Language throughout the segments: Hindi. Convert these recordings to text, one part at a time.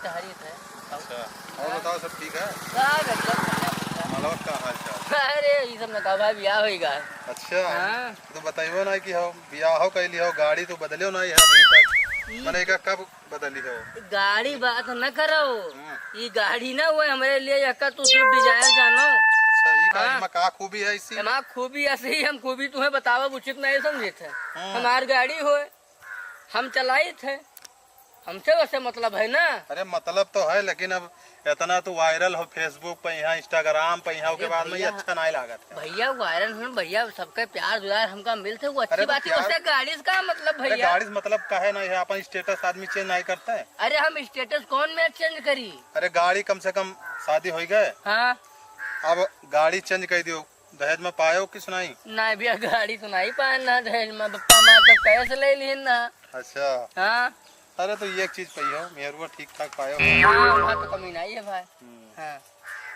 टहरी थे। अच्छा और बताओ सब ठीक है? मतलब का हाल चाल? अरे ये सब न कहा भाई ब्याह होगा। अच्छा हाँ। तो बताइयो ना कि हो ब्याह हो कैली हो, गाड़ी तो बदलियो नहीं है अभी तक, मैंने का कब बदली हो? गाड़ी बात न करो, ये गाड़ी ना वो हमारे लिए यक्का तू सिर्फ डिजायर जानो। अच्छा ये गाड़ी हाँ। में का खूबी है इसी? हमार खूबी ऐसे ही, हम खूबी तुम्हें बतावा उचित नहीं समझे थे। हमार गाड़ी हो हम चलाई थे, हमसे वैसे मतलब है ना। अरे मतलब तो है लेकिन अब इतना तो वायरल हो फेसबुक पे यहाँ इंस्टाग्राम पे यहाँ के बाद में ये अच्छा नहीं लागत है। भैया वायरल हो भैया, सबके प्यार दुलार हमका मिलते वो अच्छी अरे तो बात है। वैसे गाड़ी का मतलब अरे भैया गाड़ी से मतलब का है ना, ये अपन स्टेटस आदमी चेंज नहीं करता है। अरे हम स्टेटस कौन में चेंज करी? अरे गाड़ी कम से कम शादी हो गए, हाँ अब गाड़ी चेंज कर दियो, दहेज में पायो कि सुनाई? ना भैया गाड़ी तो नहीं पाए ना दहेज में, पप्पा माँ तो कैसे ले ली ना। अच्छा हाँ अरे तो ये एक चीज पाइयो मेहरुआ ठीक ठाक पायो। हाँ वहाँ तो कमी नहीं है भाई। हाँ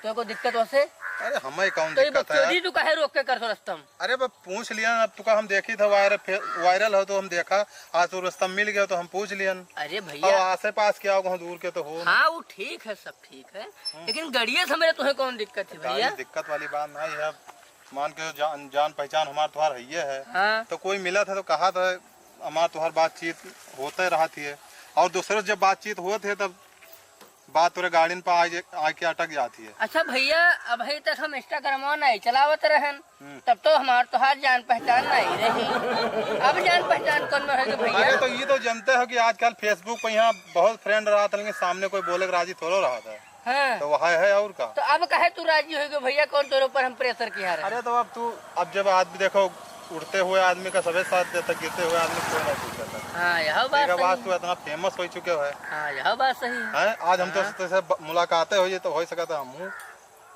तो कोई दिक्कत वैसे? अरे हमें कौन तो ये दिक्कत है बच्चों तू काहे रोक के कर रस्तम? अरे बस पूछ लिया, अब तुका हम देखी था वायरल हो तो हम देखा, आज तो रास्ता मिल गया तो हम पूछ लियन। अरे अब भैया आसे पास क्या होगा, दूर के तो हो। हाँ वो ठीक है, सब ठीक है, लेकिन गड़िया से मेरे तुम्हें कौन दिक्कत है भैया? दिक्कत वाली बात नहीं है, मान के जान पहचान हमार तुम्हार है। हाँ तो कोई मिला था तो कहा था हमार तुम्हार बातचीत होते रहा थी, और दूसरे जब बातचीत हुए थे तब बात पूरे गाड़ी पर आके अटक जाती है। अच्छा भैया अभी तक हम इंस्टाग्राम नहीं चलावत रहन, तब तो हमार तो हर जान पहचान नहीं रही, अब जान पहचान कौन में है भैया? अरे तो ये तो जानते हो कि आजकल फेसबुक पे यहाँ बहुत फ्रेंड रहा था, लेकिन सामने कोई बोले राजी थोड़ा रहा था। हाँ तो वह है और का। तो अब कहे तू राजी होगे भैया, कौन तेरे ऊपर हम प्रेशर किया रहे? अरे तो अब तू अब जब आदमी देखो उड़ते हुए आदमी का सभी साथ देता, गिरते हुए आदमी कोई नहीं पूछता। हाँ यह बात सही तू इतना फेमस हो चुके है। हाँ यह बात सही है आज हम तो मुलाकातें हो तो हो सका था हम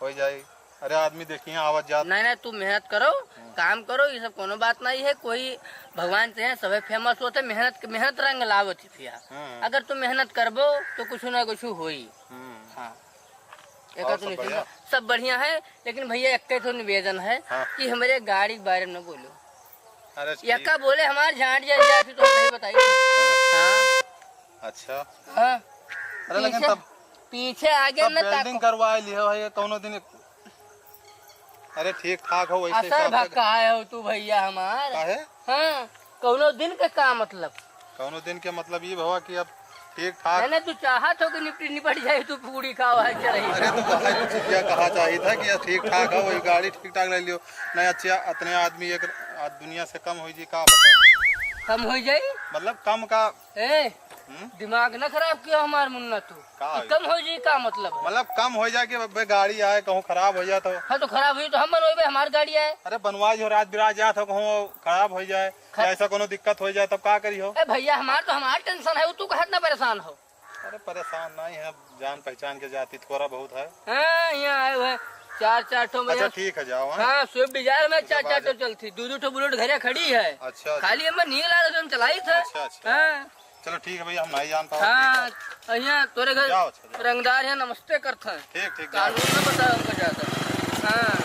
हो जाए। अरे आदमी देखिए आवाज जात नहीं तू मेहनत करो, काम करो, ये सब कोनो बात नहीं है। कोई भगवान से है सभी फेमस होते, मेहनत रंग लावत थी। अगर तू मेहनत करबो तो कुछ ना कुछ होई। हाँ सब बढ़िया है, लेकिन भैया एक तो निवेदन है कि हमारे गाड़ी के बारे में बोलो। अरे यक्का बोले हमारे झाड़ जाए तो नहीं बताइए। हाँ अच्छा हाँ अरे लेकिन तब पीछे आगे न वेल्डिंग करवा लियो है कौनो दिन। अरे ठीक ठाक हो वैसे असर भक्का हो तू भैया हमार। हाँ कौनो दिन का का मतलब? कौनो दिन के मतलब ये भवा कि अब ठीक ठाक नहीं तू चाहत हो कि निपट जाए तू पूरी खाओ है चढ़ी। अरे तो वहाँ कुछ चीज़ कहा चाहिए था कि ठीक ठाक हो, वही गाड़ी ठीक ठाक ले लियो। नहीं अच्छा इतने आदमी एक दुनिया से कम हो जी का बता? कम हो जाए मतलब कम का दिमाग न खराब किया हमार मुन्ना तू। कम हो जाए का मतलब कम हो जाए कि गाड़ी आए कहूँ खराब हो जाए तो। हाँ तो खराब हुई तो हम बनवाए, हमारी गाड़ी आए। अरे बनवाई हो रात बिराज जात हो कहूँ खराब हो जाए, ऐसा कोनो दिक्कत हो जाए तब का करी हो? भैया हमार टेंशन है, तू कहे इतना परेशान हो? अरे परेशान नहीं है, जान पहचान के जाती थोड़ा बहुत है। हाँ यहाँ आए हुए चार ठो। अच्छा ठीक है जाओ। हाँ स्विफ्ट डिजायर में चार ठो चलती, दो ठो बुलेट घरे खड़ी है। अच्छा खाली हमें नील आ रहा चलाई था। अच्छा चलो ठीक है भैया, हम नहीं जान पाओ। हाँ यहाँ तोरे घर रंगदार है, नमस्ते करते हैं। ठीक कानून में बता हमको जाता। हाँ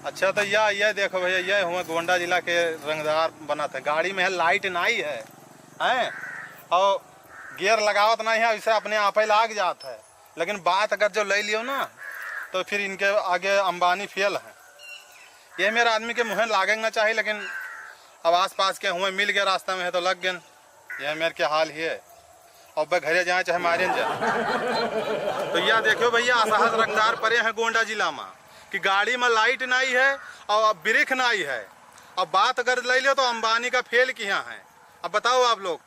अच्छा तो यह देखो भैया, ये हुआ गोंडा जिला के रंगदार बना था। गाड़ी में है लाइट नहीं है, हैं और गियर लगावत नहीं है, इसे अपने आप ही लाग जाता है। लेकिन बात अगर जो ले लियो ना तो फिर इनके आगे अंबानी फेल है। ये मेरे आदमी के मुँह लागे ना चाहिए, लेकिन अब आस पास के हुए मिल गया रास्ता में है तो लग गए। यह मेरे के हाल ही है, और वह घरे जाए चाहे मारे जाए। तो यह देखो भैया असहज रंगदार परे हैं गोंडा जिला में कि गाड़ी में लाइट नहीं है और ब्रेक नहीं है। अब बात अगर ले लियो तो अंबानी का फेल किया है। अब बताओ आप लोग